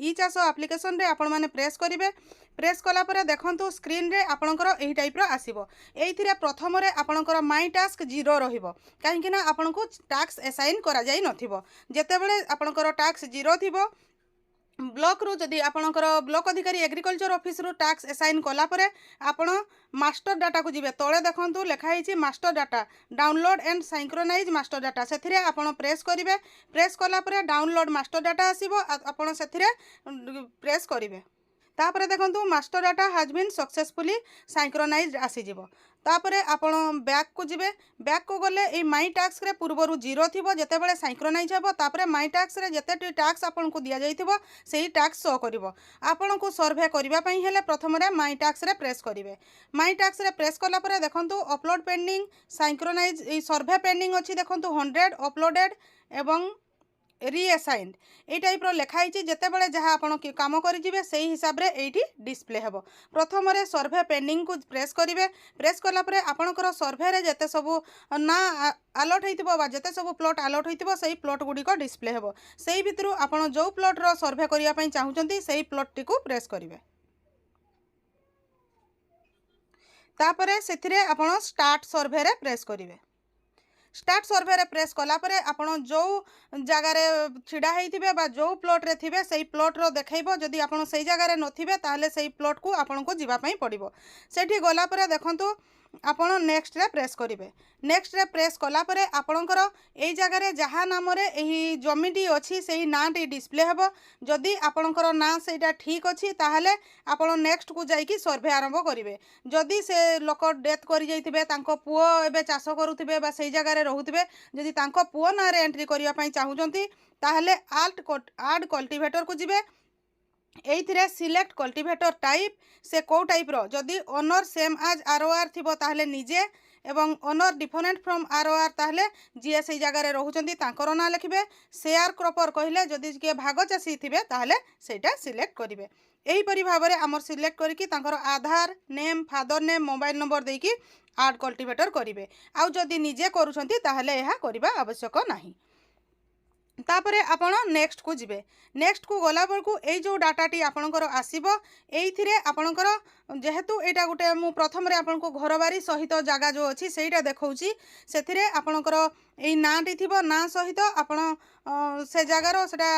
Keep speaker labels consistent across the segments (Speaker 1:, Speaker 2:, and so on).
Speaker 1: ई चाष आप्लिकेशन रे आपण माने प्रेस करेंगे। प्रेस कला परे देखंतु स्क्रीन रे आपणकर एही टाइप रो आसीबो। एइथिरे प्रथम रे आपणकर माई टास्क 0 रहिबो काहेकि ना आपणको टास्क असाइन करा जाई नथिबो। जेतेबेले आपणकर टास्क 0 थिबो ब्लॉक रु जदि आपणकर ब्लॉक अधिकारी एग्रीकल्चर ऑफिस रु टास्क असाइन कला परे आपण मास्टर डाटा को जिवे। तळे देखंतु लिखाई छि master data download and synchronize master data. सेथिरे आपण प्रेस करिवे। प्रेस कला परे डाउनलोड मास्टर डाटा आसीबो। आपण सेथिरे प्रेस करिवे। तापरे देखंतु master data has been successfully synchronized आसीजिवो। तापरे आपण बैक को जिवे। बैक को गले ए माई टास्क रे पूर्वरु 0 थिबो जेतेबेले सिंक्रोनाइज हेबो। तापरे माई टास्क रे जेतेटी टास्क आपण को दिया जाइथिबो सेही टास्क शो करिवो। आपण को सर्वे करिवा पई हेले प्रथम रे माई टास्क रे प्रेस करिवे। माई टास्क रे प्रेस कला परे देखंतु अपलोड पेंडिंग सिंक्रोनाइज ए सर्वे पेंडिंग अछि देखंतु 100 अपलोडेड एवं रीअसाइंड ए टाइप रो लिखाई छि। जेतेबेले जहाँ आपण काम करिजिवे सेही हिसाब रे एठी डिस्प्ले हेबो। प्रथम रे सर्वे पेंडिंग को प्रेस करिवे। प्रेस कला परे आपणकर सर्वे रे जेते सबु ना अलॉट होइतिबो बा जेते सबु प्लॉट अलॉट होइतिबो सेही प्लॉट गुडी को डिस्प्ले हेबो। सेही भितरु आपण जो प्लॉट रो सर्वे करिया पई चाहुचंती सेही प्लॉट टी को प्रेस करिवे। तापरे सेथिरे आपण स्टार्ट सर्वे रे प्रेस करिवे। स्टार्ट सर्वे रे प्रेस कला परे आपण जो जगह रे छिड़ा हेइथिबे बा जो प्लॉट रे थिबे सेही प्लॉट रो देखैबो। जदि आपण सेही जगह रे नथिबे ताहले सेही प्लॉट को आपण को जिबा पई पड़िबो। सेठी गला परे देखंतु आपण नेक्स्ट रे प्रेस करिवे। नेक्स्ट रे प्रेस कला परे आपणकर एई जगह रे जहाँ नाम रे एही जमीटी अछि सेही नाटी डिस्प्ले हेबो। जदि आपणकर ना सेटा ठीक अछि ताहले आपण नेक्स्ट को जाई कि सर्वे आरंभ करिवे। जदि से लोक डेथ करि जाइथिबे तांको पुओ एबे चाष करूथिबे बा सेही जगह रे रहूथिबे जदि तांको पुओ ना रे एंट्री करिया पई चाहुचंती ताहले आड कल्टीवेटर को जिवे। एइथिरे सिलेक्ट कल्टीवेटर टाइप से को टाइप रो जदि ओनर सेम एज आरओआर थिबो ताहले निजे एवं ओनर डिफरेंट फ्रॉम आरओआर ताहले जीए सेही जगह रे रहउचंती तांकर ना लिखिबे। शेयर क्रॉपर कहिले जदि के भाग चासी थिबे ताहले सेटा सिलेक्ट करिवे। एही परि भाबरे हमर सिलेक्ट करिकि तांकर Aadhaar name father name mobile number देकी आड कल्टीवेटर करिवे। आ जदि निजे करूछंती ताहले एहा करिबा आवश्यक नाही। तापरे आपण नेक्स्ट को जिवे। नेक्स्ट को गला बरकू ए जो डाटाटी आपणकर आसीबो एइथिरे आपणकर जेहेतु एटा गुटे मु प्रथम रे आपनको घरबारी सहित जागा जो अछि सेटा देखौची सेथिरे आपणकर एई नाटी थिबो ना सहित आपण से जागार सेटा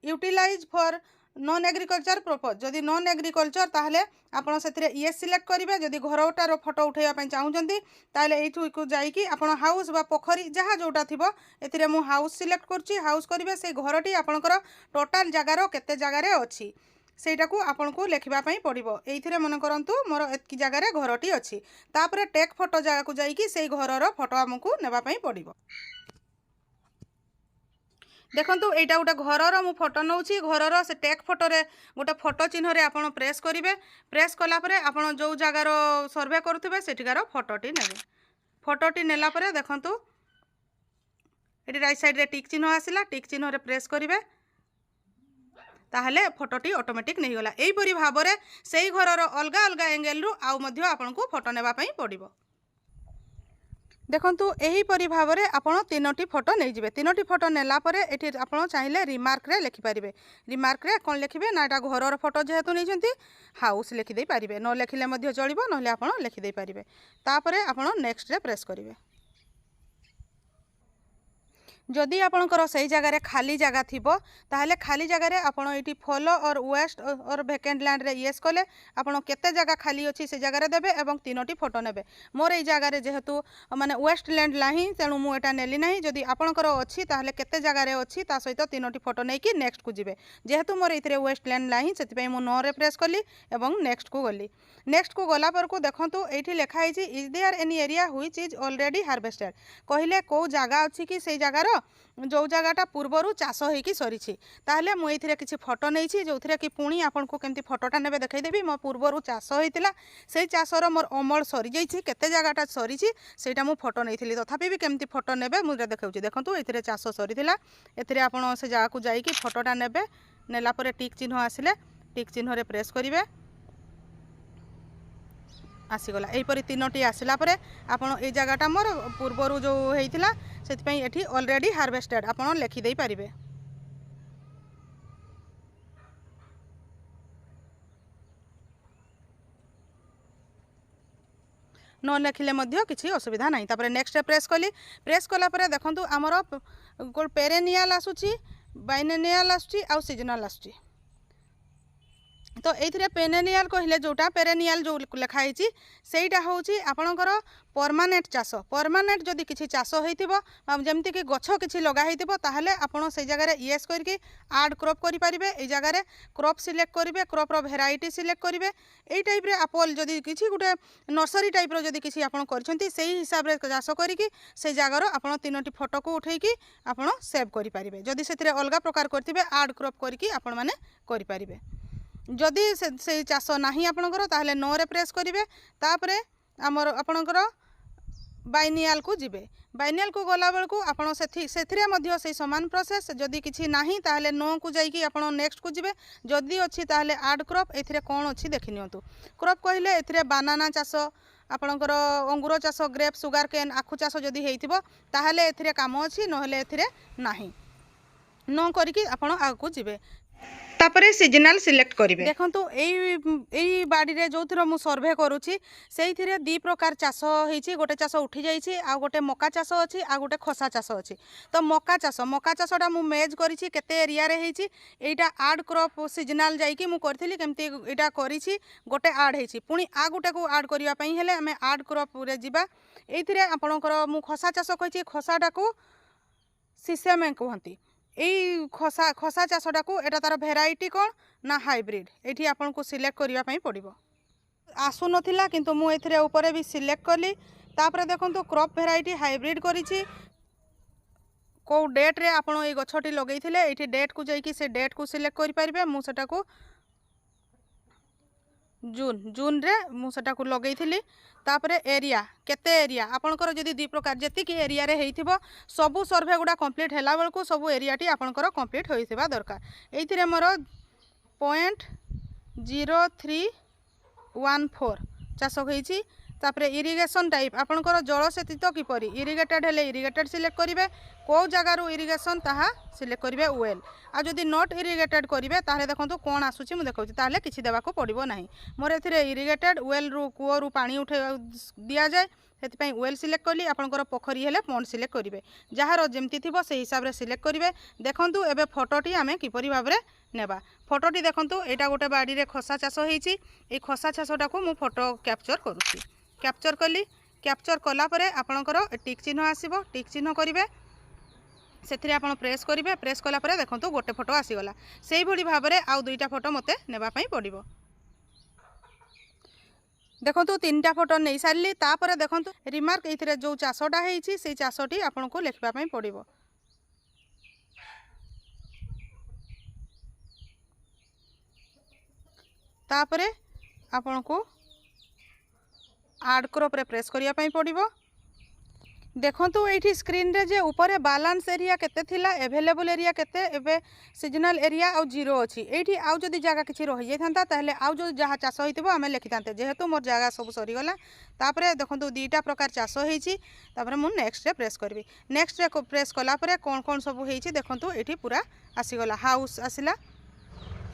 Speaker 1: utilize for non agriculture purpose. जदि नॉन एग्रीकल्चर ताहले आपण सेथिरे येस सिलेक्ट करिवे। जदि घरटार फोटो उठैया पई चाहुचंती ताहले एइठु को जाई कि आपण हाउस बा पोखरी जहाँ जोटा थिबो एथिरे मु हाउस सिलेक्ट करछि। हाउस करिवे से घरटी आपणकर टोटल जगार केते जगारे अछि सेटा को आपण को लेखिबा पई पड़िबो। एइथिरे मन करंतु मोर एतकी जगारे घरटी अछि। तापरे टेक फोटो जगह को जाई कि सेही घरर फोटो हमकु नेबा पई पड़िबो। देखंतु एटा गोटे घरर मु फोटो नउछि। घरर से टेक फोटो रे गोटे फोटो चिन्ह रे आपण प्रेस करिवे। प्रेस कला परे आपण जो जगार सर्वे करूथिबे सेटिकार फोटोटी नेबे। फोटोटी नेला परे देखंतु एटी राइट साइड रे टिक चिन्ह आसिला। टिक चिन्ह रे प्रेस करिवे ताहले फोटोटी ऑटोमेटिक नहीं गला। एई परि भाबरे सेही घरर अलगा अलगा एंगल रु आउ मध्य आपनको फोटो नेबा पई पड़िबो। देखंतु एही परि भाबरे आपण तीनोटी फोटो नै जिवे। तीनोटी फोटो नेला परे एठी आपण चाहिले रिमार्क रे लिखि परिबे। रिमार्क रे कोन लिखिबे ना एटा घरर फोटो जेहेतु नै जंती हाउस लिखि देई परिबे। न लिखिले मध्य चलिबो नहले आपण लिखि देई परिबे। तापरे आपण नेक्स्ट रे प्रेस करिवे। जदि आपणकर सही जगह रे खाली जगह थिबो ताहले खाली जगह रे आपण एटी फॉलो और वेस्ट और वैकेंट लैंड रे यस कले आपण केते जगह खाली अछि से जगह रे देबे एवं तीनोटी फोटो नेबे। मोर एई जगह रे जेहेतु माने वेस्ट लैंड लाही तेणु मु एटा नेली नाही। जदि आपणकर अछि ताहले केते जगह रे अछि ता सहित तीनोटी फोटो नै कि नेक्स्ट को जिवे। जेहेतु मोर एथिरे वेस्ट लैंड लाही सेति पई मु नो रे प्रेस कली एवं नेक्स्ट को गली। नेक्स्ट को गला पर को देखंतु एठी लिखा है is there any area which is already harvested कहिले को जगह अछि कि सेई जगह रो जो जगहटा पूर्वर चाष होइकी सरी ताहले मु एथिरे किछि फोटो नैछि जो थिरे कि पुणी आपन को केमती फोटोटा नेबे देखै देबी। मो पूर्वर चाष होइतिला सेई चाषर मोर अमल सरी जाइछि केते जगहटा सरीछि सेटा मु फोटो नैथिली तथापि भी केमती फोटो नेबे मु देखाउछि। देखंतु एथिरे चाष सरीतिला एथिरे आपन से जगह को जाई कि फोटोटा नेबे। नेला परे टिक चिन्ह आसिले टिक चिन्ह रे प्रेस करिवे आसीगला। एहीपरी तीनोटी आसला परे आपण ए जगहटा मोर पूर्वर जो होइतिला सेति पई एठी ऑलरेडी हार्वेस्टेड आपण लिखि देई परिबे। न लिखिले मध्य किसी असुविधा नहीं। तापर नेक्स्ट प्रेस कली, प्रेस कला परे देखंतु आमर पेरेनियल आसुची, बाइनेनियल आसुची आ सीजनल आसुची। तो ये पेरेनियल कहले जोटा पेरेनियल जो लिखाई सेटा हूँ आपणकर परमानेंट चाष। परमानेंट जदि किसी चाष होइतिबो जेमति कि गछ किछि लगा होइतिबो ताहले आपण से जगह येस करके आड क्रॉप करि परिबे। ए जगह क्रॉप सिलेक्ट करिवे, क्रॉप रो भेराइटी सिलेक्ट करिवे। एई टाइप रे एप्पल जदि किछि गुटे नर्सरी टाइप रो जदि किछि आपण करछंती सेही हिसाब रे चाष करिकि से जगार आपण तीनोटी फोटो को उठेइकि आपण सेव करि परिबे। जदि सेथिरे अलगा प्रकार करथिबे आड क्रॉप करिकि आपण माने करि परिबे। जदि से चाष नाही आपणकर ताहले नो रे प्रेस करिवे। तापरे आमर आपणकर बाइनियल को जिबे। बाइनियल को गला बेल को आपण सेथिरे मध्य से समान प्रोसेस। जदि किछि नाही ताहले नो को जाइकि आपण नेक्स्ट को जिबे। जदि अछि ताहले आड क्रॉप। एथिरे कोन अछि देखि नियंतु। क्रॉप कहिले एथिरे बानाना चाष, आपणकर अंगूर चाष, ग्रेप, सुगार केन, आखु चाष जदि हेइतिबो ताहले एथिरे काम अछि, नहले एथिरे नाही। नो करिकि आपण आगु जिबे। तापरे सीजनल सिलेक्ट करिवे। देखंतु एई बाड़ी रे जोथरो मु सर्वे करूची सेइथिरे दी प्रकार चाष हेछि। गोटे चाष उठी जाइछि, आ गोटे मका चाष अछि, आ गोटे खसा चाष अछि। तो मका चाषटा मु मेज करिछि केते एरिया रे हेछि। एइटा आड क्रॉप सीजनल जाइकि मु करथिली केमति एटा करिछि। गोटे आड हेछि, पुनी आ गोटे को आड करिया पई हेले हमें आड क्रॉप रे जिबा। एइथिरे आपणकर मु खसा चाष कहिछि। खसाटा को सिसेमे कहंती। एई खसा चाषटा को एटा तार भेराइटी कौन ना हाइब्रिड। एठी आपन को सिलेक्ट करिया पई पड़िबो। आसु नथिला किंतु मु एथिरे ऊपर भी सिलेक्ट कली। तापरे देखंतु क्रॉप भेराइटी हाइब्रिड करिछि। को डेट रे आपन ए गछटी लगैथिले एठी डेट को जाई कि से डेट को सिलेक्ट करि परिबे। मु सेटा को जून रे मु सेटा को लगैथिली। तापरे एरिया केते एरिया आपनकर जदि दी प्रकार जेतिक एरिया रे हेइथिबो सबु सर्वे गुडा कंप्लीट हैला बेल को सबु एरिया टी आपनकर कंप्लीट होइथिबा दरकार। एइथिरे मोर 0.0314 चाष होइछि। तापरे इरिगेशन टाइप आपनकर जलसेचित किपरि इरिगेटेड हेले इरिगेटेड सिलेक्ट करिवे। को जगारु इरिगेशन ताहा सिलेक्ट करिवे वेल। आ जदि नॉट इरिगेटेड करिवे ताहले देखंतु कोन आसुछि मु देखौछि ताहले किछि देबाको पड़िबो नाही। मोर एथिरे इरिगेटेड वेल रु कुओ रु पानी उठे दिया जाय सेति पई वेल सिलेक्ट करली। आपनकर पोखरी हेले पॉन्ड सिलेक्ट करिवे। जहार जेमति थिबो से हिसाब रे सिलेक्ट करिवे। देखंतु एबे फोटोटी आमे किपरि भाबरे नेबा। फोटोटी देखंतु एटा गोटे बाड़ी रे खसा चाष होइछि। ए खसा चाषटा को मु फोटो कैप्चर करूछि। कैप्चर कली। कैप्चर कला परे आपनकर टिक चिन्ह आसीबो। टिक चिन्ह करिवे। सेथिरे आपण प्रेस करिवे। प्रेस कला परे देखंतु गोटे फोटो आसीगला। सेही भली भाबरे आउ दुईटा फोटो मते नेबा पई पड़िबो। देखंतु तीनटा फोटो नै सारली। तापरे देखंतु रिमार्क एथिरे जो चाषटा हेइछि सेही चाषटी आपण को लिखबा पई पड़िबो। तापरे आपण को आड क्रॉप रे प्रेस करिया पई पड़िबो। देखंतु एठी स्क्रीन रे जे ऊपर बैलेंस एरिया केते थिला, अवेलेबल एरिया केते, एबे सीजनल एरिया आ जीरो अछि। एठी आउ जदी जागा किछि रहि जायथांता ताहले आउ जो जहा चाष होइतिबो हमें लिखितांते। जेहेतु मोर जागा सब सरी गला। तापरे देखंतु दीटा प्रकार चाष होइछि। तापरे मु नेक्स्ट रे प्रेस करबी। नेक्स्ट रे प्रेस कला परे कोन कोन सब होइछि देखंतु एठी पूरा आसी गला। हाउस आसिला।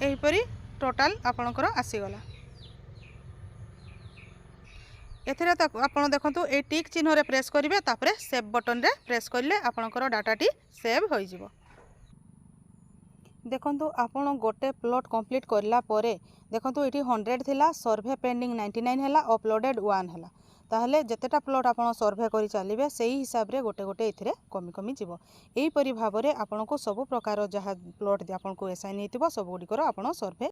Speaker 1: एही परी टोटल आपनकर आसी गला। एथिरे तक आपण देखंतु ए टिक चिन्ह रे प्रेस करिवे। तापरे सेव बटन रे प्रेस करले आपनकर डाटाटी सेव होई जिवो। देखंतु आपण गोटे प्लॉट कंप्लीट करला परे देखंतु एठी 100 थिला, सर्वे पेंडिंग 99 हैला, अपलोडेड 1 हैला। ताहले जतेटा प्लॉट आपण सर्वे करि चलिबे सेही हिसाब रे गोटे गोटे एथिरे कमी कमी जिवो। एही परि भाबरे आपण को सब प्रकार जहा प्लॉट आपण को असाइन हेतिबो सब गुडी कर आपण सर्वे